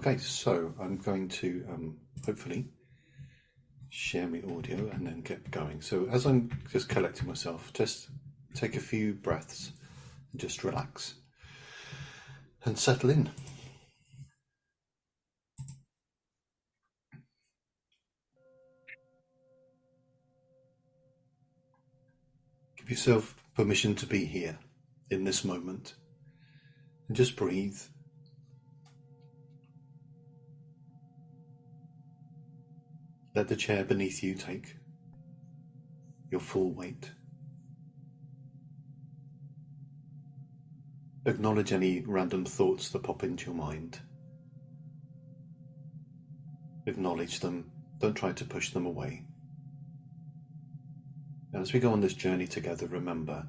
Okay, so I'm going to hopefully share my audio and then get going. So as I'm just collecting myself, just take a few breaths and just relax and settle in. Give yourself permission to be here in this moment and just breathe. Let the chair beneath you take your full weight. Acknowledge any random thoughts that pop into your mind. Acknowledge them. Don't try to push them away. And as we go on this journey together, remember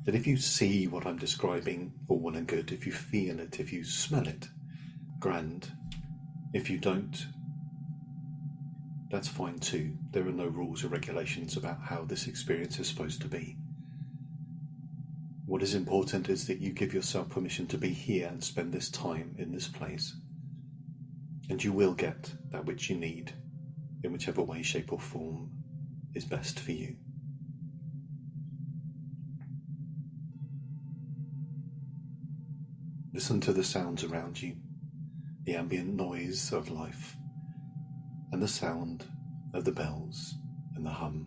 that if you see what I'm describing, all well and good. If you feel it, if you smell it, grand. If you don't, that's fine too. There are no rules or regulations about how this experience is supposed to be. What is important is that you give yourself permission to be here and spend this time in this place. And you will get that which you need, in whichever way, shape or form is best for you. Listen to the sounds around you, the ambient noise of life, and the sound of the bells and the hum.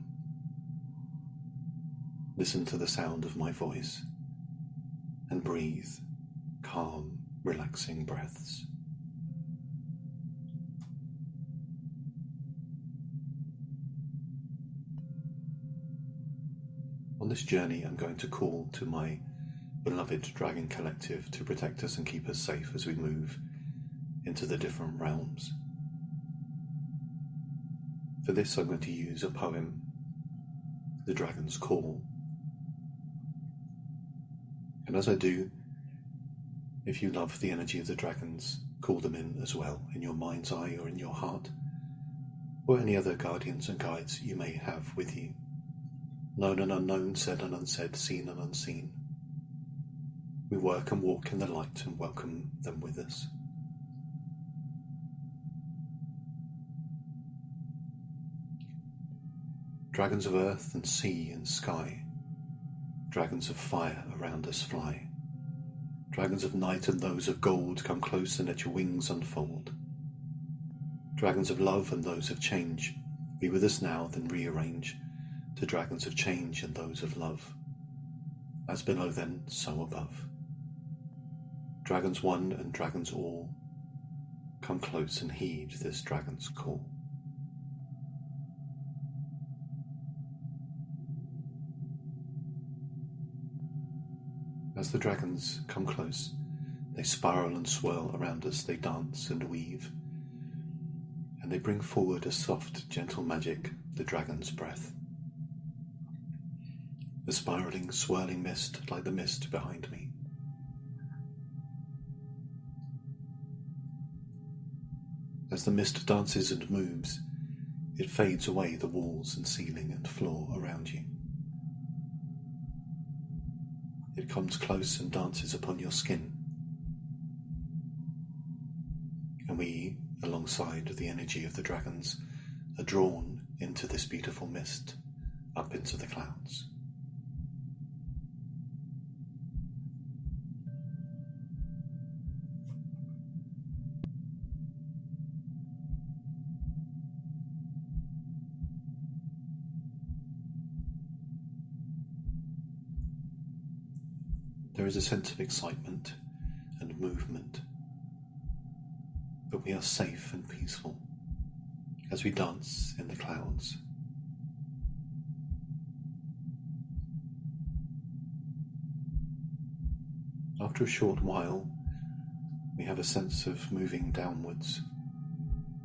Listen to the sound of my voice and breathe calm, relaxing breaths. On this journey, I'm going to call to my beloved Dragon Collective to protect us and keep us safe as we move into the different realms. For this, I'm going to use a poem, The Dragon's Call. And as I do, if you love the energy of the dragons, call them in as well, in your mind's eye or in your heart, or any other guardians and guides you may have with you. Known and unknown, said and unsaid, seen and unseen. We work and walk in the light and welcome them with us. Dragons of earth and sea and sky, dragons of fire around us fly. Dragons of night and those of gold, come close and let your wings unfold. Dragons of love and those of change, be with us now, then rearrange to dragons of change and those of love. As below then, so above. Dragons one and dragons all, come close and heed this dragon's call. As the dragons come close, they spiral and swirl around us, they dance and weave, and they bring forward a soft, gentle magic, the dragon's breath. A spiraling, swirling mist like the mist behind me. As the mist dances and moves, it fades away the walls and ceiling and floor around you. It comes close and dances upon your skin. And we, alongside the energy of the dragons, are drawn into this beautiful mist, up into the clouds. There is a sense of excitement and movement, but we are safe and peaceful as we dance in the clouds. After a short while, we have a sense of moving downwards,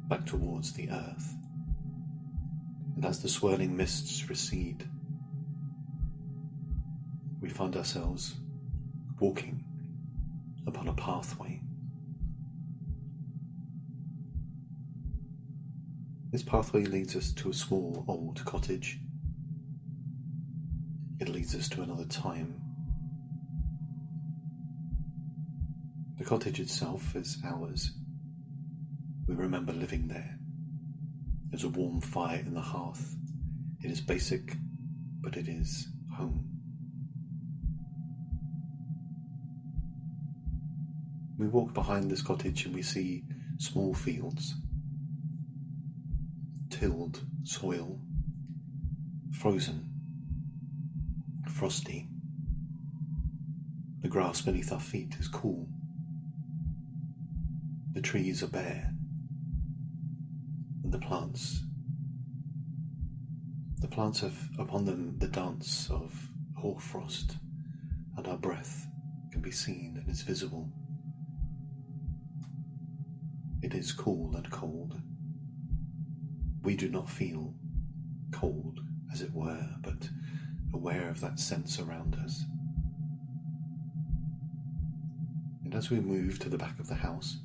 back towards the earth, and as the swirling mists recede, we find ourselves walking upon a pathway. This pathway leads us to a small old cottage. It leads us to another time. The cottage itself is ours, We remember living there. There's a warm fire in the hearth. It is basic, but it is home. We walk behind this cottage and we see small fields, tilled soil, frozen, frosty. The grass beneath our feet is cool. The trees are bare. And the plants have upon them the dance of hoarfrost, and our breath can be seen and is visible. It is cool and cold. We do not feel cold, as it were, but aware of that sense around us. And as we move to the back of the house,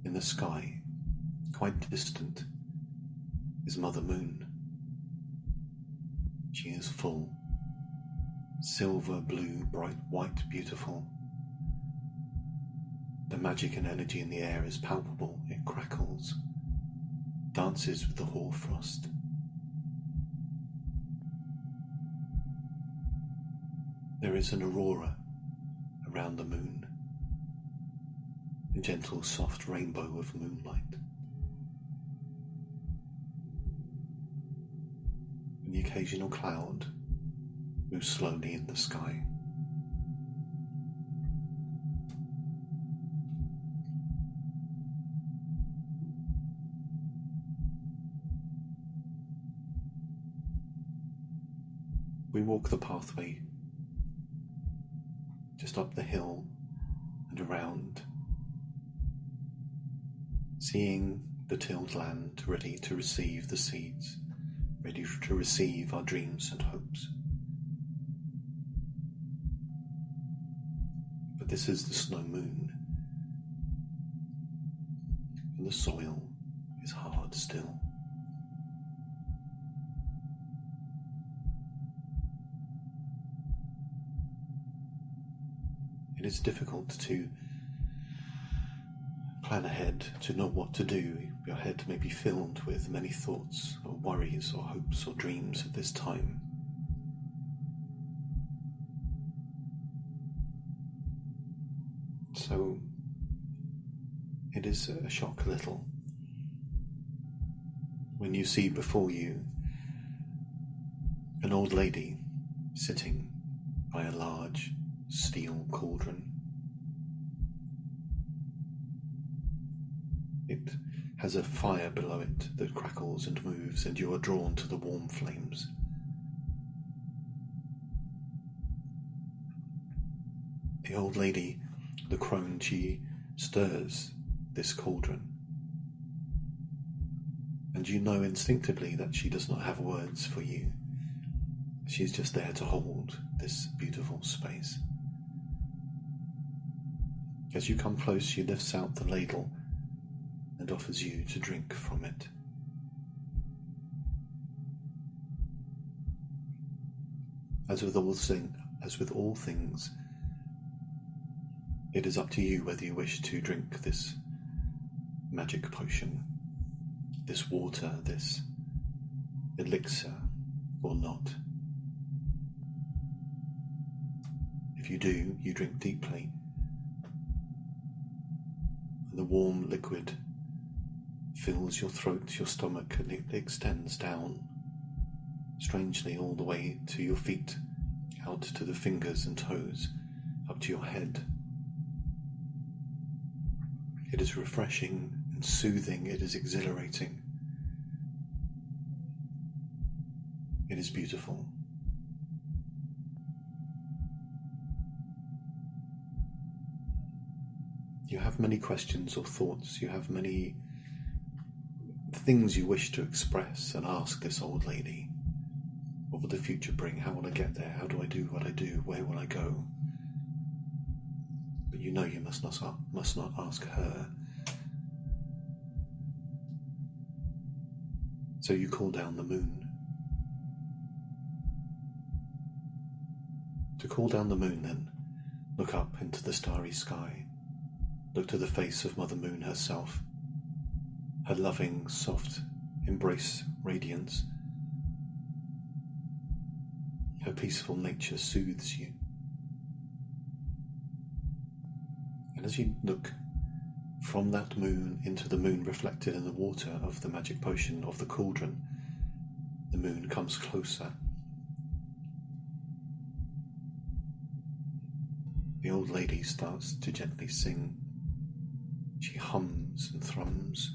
in the sky, quite distant, is Mother Moon. She is full, silver, blue, bright, white, beautiful. The magic and energy in the air is palpable. It crackles, dances with the hoarfrost. There is an aurora around the moon, a gentle, soft rainbow of moonlight. And the occasional cloud moves slowly in the sky. We walk the pathway just up the hill and around, seeing the tilled land ready to receive the seeds, ready to receive our dreams and hopes. But this is the snow moon, and the soil is hard still. It is difficult to plan ahead, to know what to do. Your head may be filled with many thoughts or worries or hopes or dreams at this time. So it is a shock a little when you see before you an old lady sitting by a large steel cauldron. It has a fire below it that crackles and moves, and you are drawn to the warm flames. The old lady, the crone, she stirs this cauldron, and you know instinctively that she does not have words for you. She's just there to hold this beautiful space. As you come close, she lifts out the ladle and offers you to drink from it. As with all things, it is up to you whether you wish to drink this magic potion, this water, this elixir, or not. If you do, you drink deeply. The warm liquid fills your throat, your stomach, and it extends down, strangely, all the way to your feet, out to the fingers and toes, up to your head. It is refreshing and soothing. It is exhilarating. It is beautiful. You have many questions or thoughts. You have many things you wish to express and ask this old lady. What will the future bring? How will I get there? How do I do what I do? Where will I go? But you know you must not ask her. So you call down the moon. To call down the moon, then, look up into the starry sky. Look to the face of Mother Moon herself, her loving, soft embrace radiance. Her peaceful nature soothes you. And as you look from that moon into the moon reflected in the water of the magic potion of the cauldron, the moon comes closer. The old lady starts to gently sing. She hums and thrums,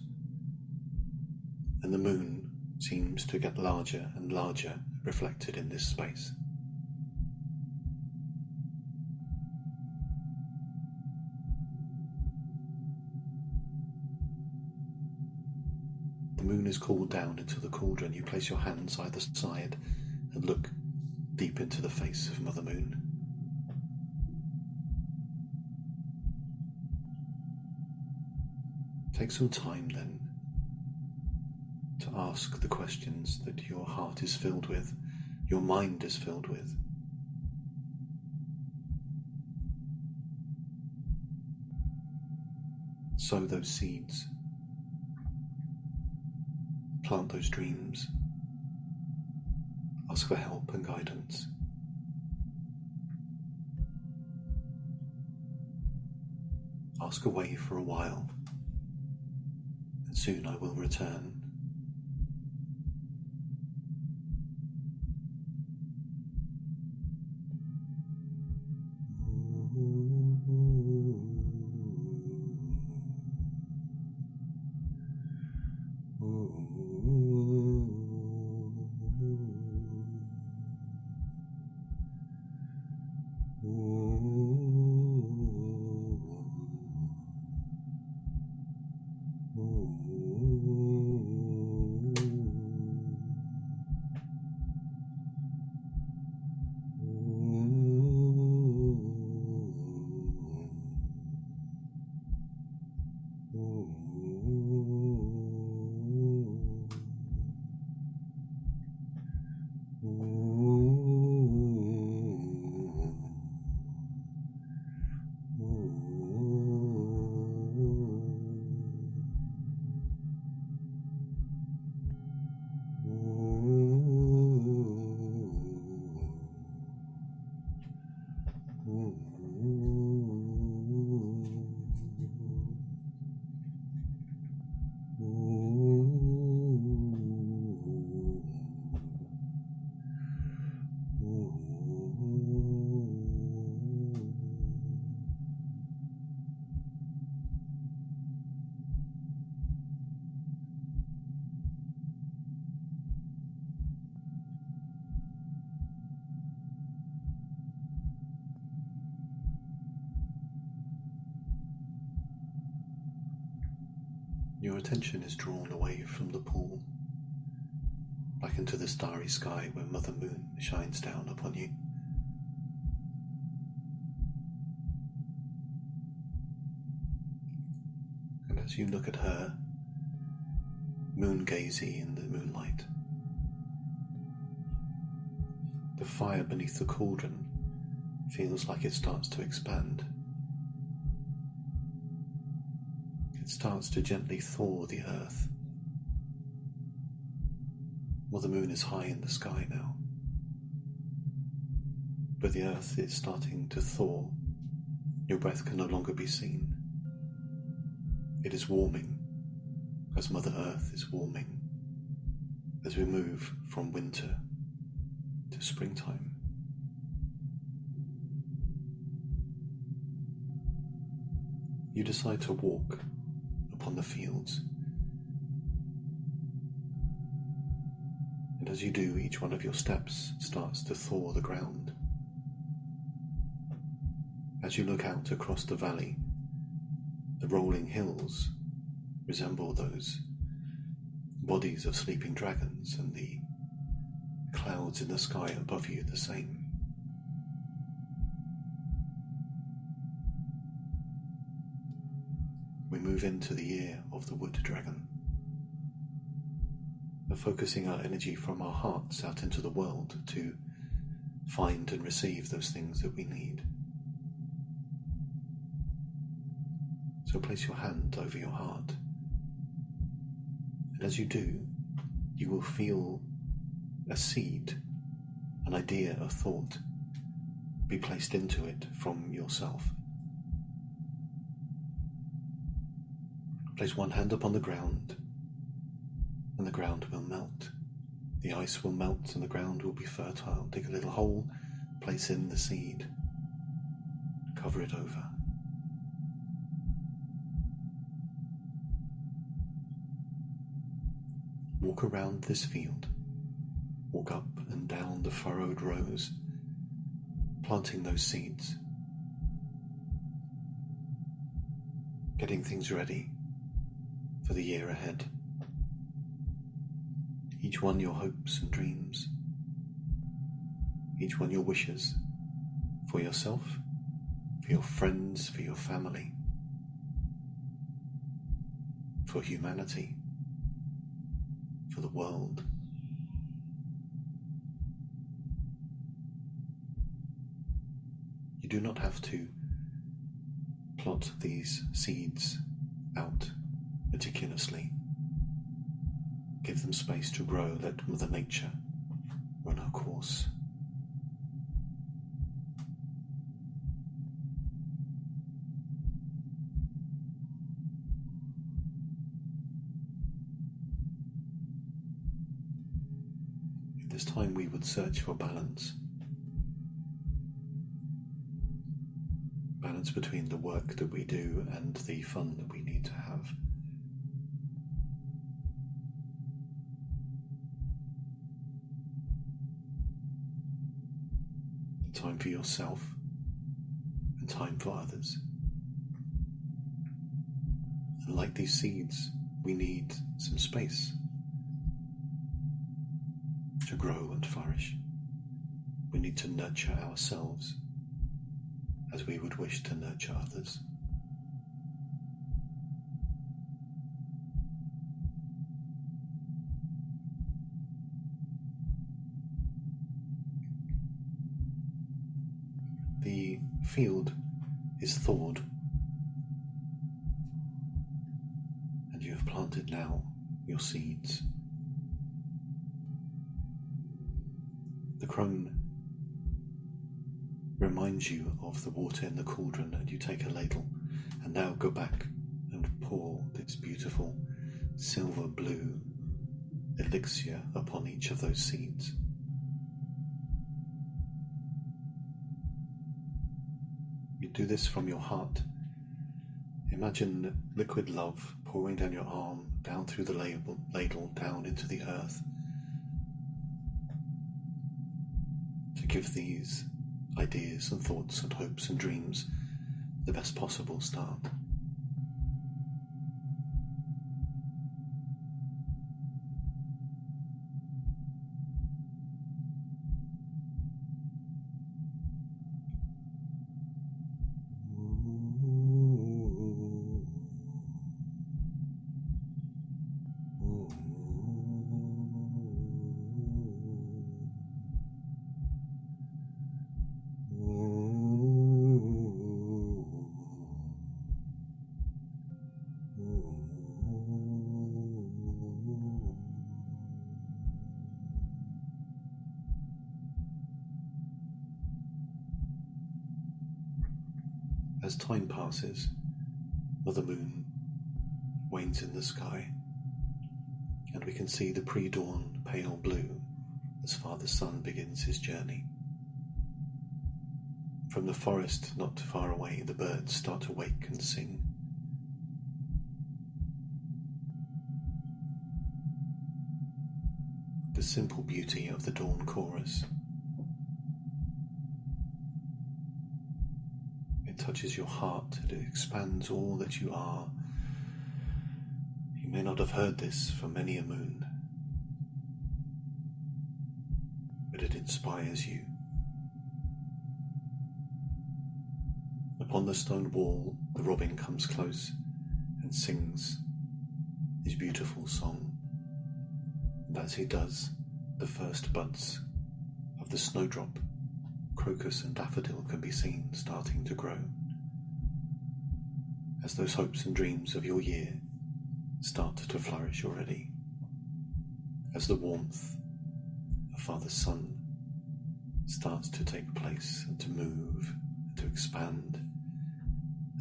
and the moon seems to get larger and larger, reflected in this space. The moon is called down into the cauldron. You place your hands either side and look deep into the face of Mother Moon. Take some time then to ask the questions that your heart is filled with, your mind is filled with. Sow those seeds. Plant those dreams. Ask for help and guidance. Ask away for a while, and soon I will return. Your attention is drawn away from the pool, back into the starry sky where Mother Moon shines down upon you. And as you look at her, moon-gazy in the moonlight, the fire beneath the cauldron feels like it starts to expand. It starts to gently thaw the earth. Mother Moon is high in the sky now, but the earth is starting to thaw. Your breath can no longer be seen. It is warming, as Mother Earth is warming, as we move from winter to springtime. You decide to walk upon the fields, and as you do, each one of your steps starts to thaw the ground. As you look out across the valley, the rolling hills resemble those bodies of sleeping dragons, and the clouds in the sky above you the same. We move into the year of the wood dragon, of focusing our energy from our hearts out into the world to find and receive those things that we need. So place your hand over your heart. And as you do, you will feel a seed, an idea, a thought, be placed into it from yourself. Place one hand upon the ground, and the ground will melt. The ice will melt and the ground will be fertile. Dig a little hole, place in the seed, cover it over. Walk around this field, walk up and down the furrowed rows, planting those seeds, getting things ready for the year ahead. Each one your hopes and dreams, each one your wishes for yourself, for your friends, for your family, for humanity, for the world. You do not have to plot these seeds out meticulously. Give them space to grow. Let Mother Nature run her course. At this time we would search for balance. Balance between the work that we do and the fun that we need to have. Time for yourself and time for others. And like these seeds, we need some space to grow and flourish. We need to nurture ourselves as we would wish to nurture others. The field is thawed, and you have planted now your seeds. The crone reminds you of the water in the cauldron, and you take a ladle and now go back and pour this beautiful silver blue elixir upon each of those seeds. You do this from your heart. Imagine liquid love pouring down your arm, down through the ladle, down into the earth, to give these ideas and thoughts and hopes and dreams the best possible start. As time passes, Mother Moon wanes in the sky, and we can see the pre-dawn pale blue as Father Sun begins his journey. From the forest not far away, the birds start to wake and sing. The simple beauty of the dawn chorus. It touches your heart, and it expands all that you are. You may not have heard this for many a moon, but it inspires you. Upon the stone wall, the robin comes close and sings his beautiful song. And as he does, the first buds of the snowdrop, crocus and daffodil can be seen starting to grow. as those hopes and dreams of your year start to flourish already, as the warmth of Father's Sun starts to take place and to move and to expand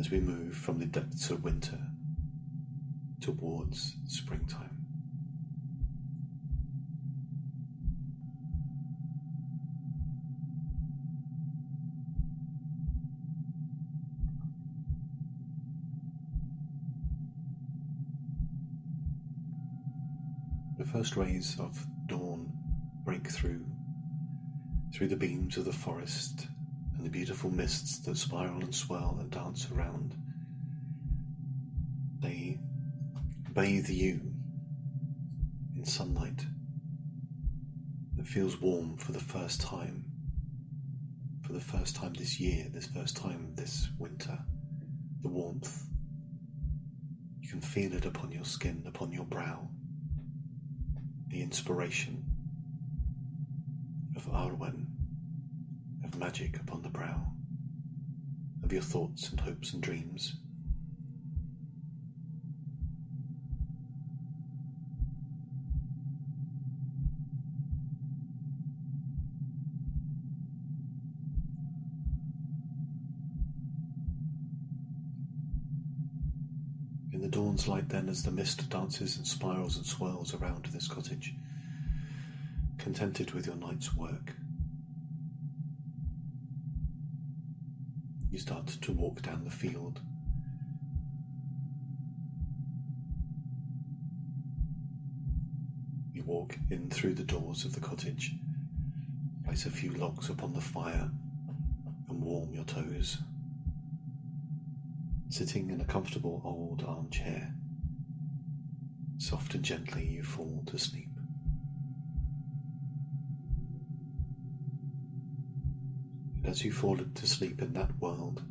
as we move from the depths of winter towards springtime. The first rays of dawn break through the beams of the forest and the beautiful mists that spiral and swirl and dance around. They bathe you in sunlight that feels warm for the first time this year, this first time this winter. The warmth, you can feel it upon your skin, upon your brow. The inspiration of Arwen, of magic upon the brow, of your thoughts and hopes and dreams. In the dawn's light then, as the mist dances and spirals and swirls around this cottage, contented with your night's work, you start to walk down the field. You walk in through the doors of the cottage, place a few logs upon the fire and warm your toes. Sitting in a comfortable old armchair, soft and gently you fall to sleep. As you fall to sleep in that world,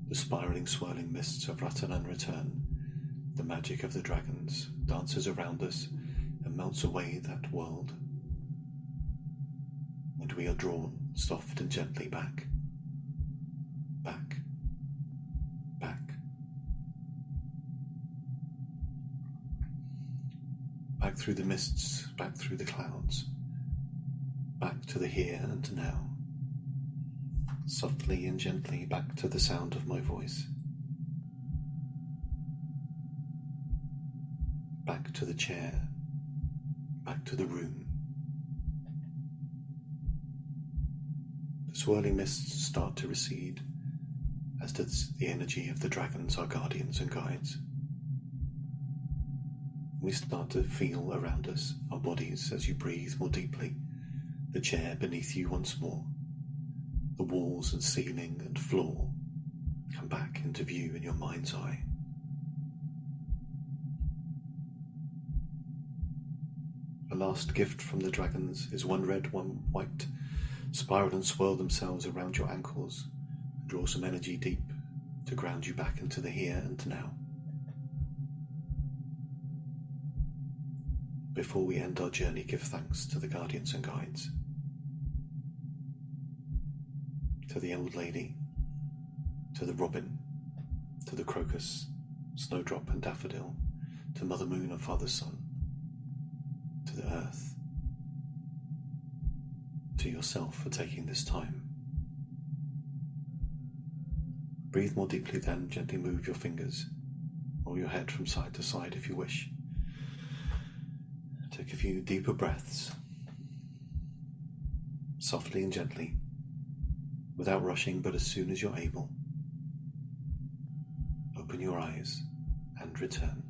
the spiraling, swirling mists of Ratanan return. The magic of the dragons dances around us and melts away that world. And we are drawn soft and gently back, back, back. Back through the mists, back through the clouds, back to the here and now. Softly and gently back to the sound of my voice. Back to the chair, back to the room. The swirling mists start to recede, as does the energy of the dragons, our guardians and guides. We start to feel around us, our bodies, as you breathe more deeply, the chair beneath you once more. The walls and ceiling and floor come back into view in your mind's eye. A last gift from the dragons is one red, one white, spiral and swirl themselves around your ankles and draw some energy deep to ground you back into the here and now. Before we end our journey, give thanks to the guardians and guides. To the old lady, to the robin, to the crocus, snowdrop and daffodil, to Mother Moon and Father Sun, to the earth, to yourself for taking this time. Breathe more deeply then, gently move your fingers, roll your head from side to side if you wish. Take a few deeper breaths, softly and gently, without rushing, but as soon as you're able, open your eyes and return.